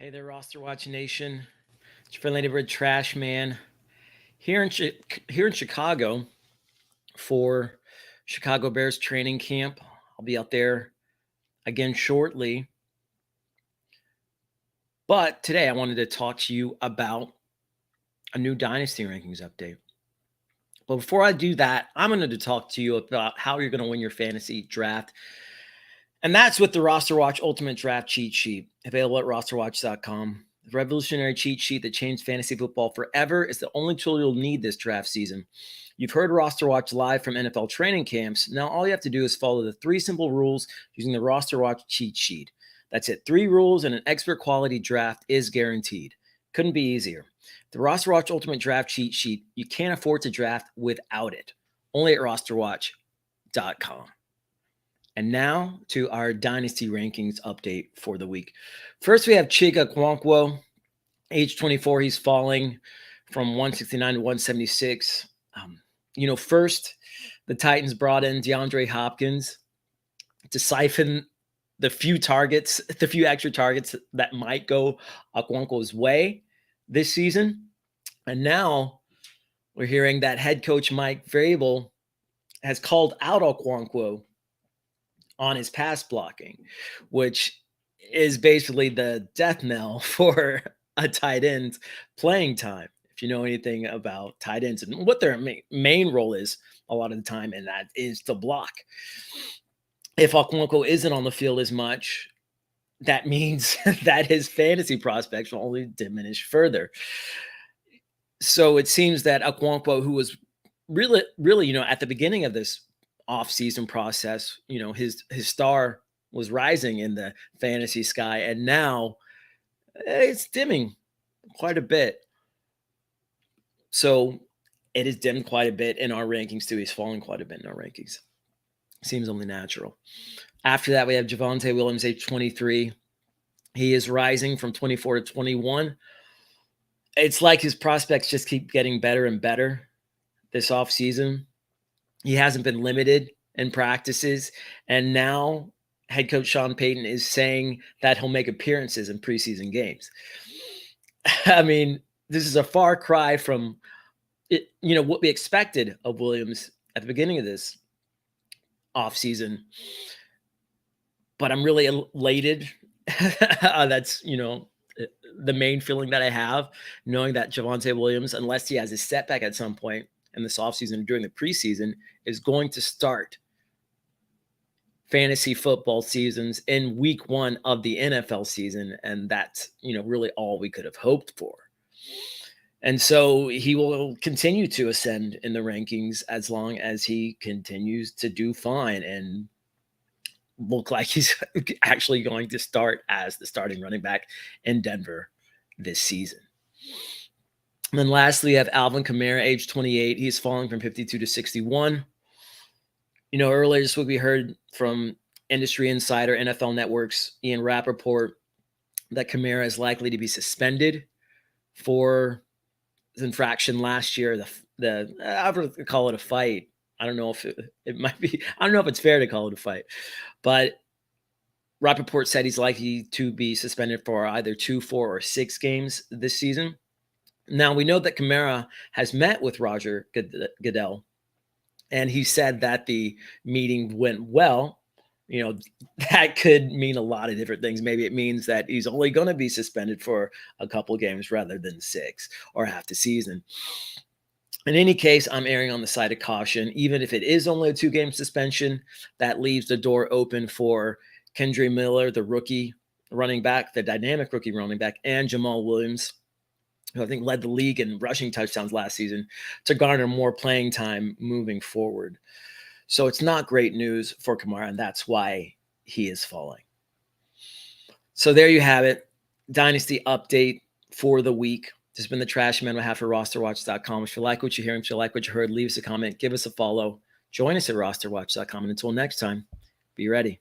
Hey there, RosterWatch Nation. It's your friendly neighborhood trash man here in Chicago for Chicago Bears training camp. I'll be out there again shortly. But today I wanted to talk to you about a new Dynasty rankings update. But before I do that, I'm going to talk to you about how you're going to win your fantasy draft. And that's with the RosterWatch Ultimate Draft Cheat Sheet, available at rosterwatch.com. The revolutionary cheat sheet that changed fantasy football forever is the only tool you'll need this draft season. You've heard RosterWatch live from NFL training camps. Now all you have to do is follow the 3 simple rules using the RosterWatch cheat sheet. That's it. 3 rules and an expert quality draft is guaranteed. Couldn't be easier. The RosterWatch Ultimate Draft Cheat Sheet, you can't afford to draft without it. Only at rosterwatch.com. And now to our Dynasty rankings update for the week. First, we have Chig Okonkwo, age 24. He's falling from 169 to 176. First, the Titans brought in DeAndre Hopkins to siphon the few extra targets that might go Okonkwo's way this season. And now we're hearing that head coach Mike Vrabel has called out Okonkwo on his pass blocking, which is basically the death knell for a tight end playing time. If you know anything about tight ends and what their main role is a lot of the time, and that is to block. If Okonkwo isn't on the field as much, that means that his fantasy prospects will only diminish further. So it seems that Okonkwo, who was really, at the beginning of this offseason process, his star was rising in the fantasy sky, and now it's dimming quite a bit. So it is dimmed quite a bit in our rankings too. He's fallen quite a bit in our rankings. Seems only natural. After that, we have Javonte Williams, age 23. He is rising from 24 to 21. It's like his prospects just keep getting better and better this offseason. He hasn't been limited in practices, and now head coach Sean Payton is saying that he'll make appearances in preseason games. I mean, this is a far cry from what we expected of Williams at the beginning of this offseason. But I'm really elated. That's, the main feeling that I have, knowing that Javonte Williams, unless he has a setback at some point in this offseason during the preseason, is going to start fantasy football seasons in week 1 of the NFL season. And that's, really all we could have hoped for. And so he will continue to ascend in the rankings as long as he continues to do fine and look like he's actually going to start as the starting running back in Denver this season. And then lastly, you have Alvin Kamara, age 28. He's falling from 52 to 61. Earlier this week we heard from industry insider NFL Network's Ian Rappaport that Kamara is likely to be suspended for his infraction last year. I would call it a fight. I don't know if it might be. I don't know if it's fair to call it a fight, but Rappaport said he's likely to be suspended for either 2, 4, or 6 games this season. Now, we know that Kamara has met with Roger Goodell, and he said that the meeting went well. That could mean a lot of different things. Maybe it means that he's only going to be suspended for a couple games rather than 6 or half the season. In any case, I'm erring on the side of caution. Even if it is only a 2-game suspension, that leaves the door open for Kendre Miller, the rookie running back, the dynamic rookie running back, and Jamal Williams, who I think led the league in rushing touchdowns last season, to garner more playing time moving forward. So it's not great news for Kamara, and that's why he is falling. So there you have it. Dynasty update for the week. This has been the Trash Man on behalf of RosterWatch.com. If you like what you hear, if you like what you heard, leave us a comment, give us a follow. Join us at RosterWatch.com. And until next time, be ready.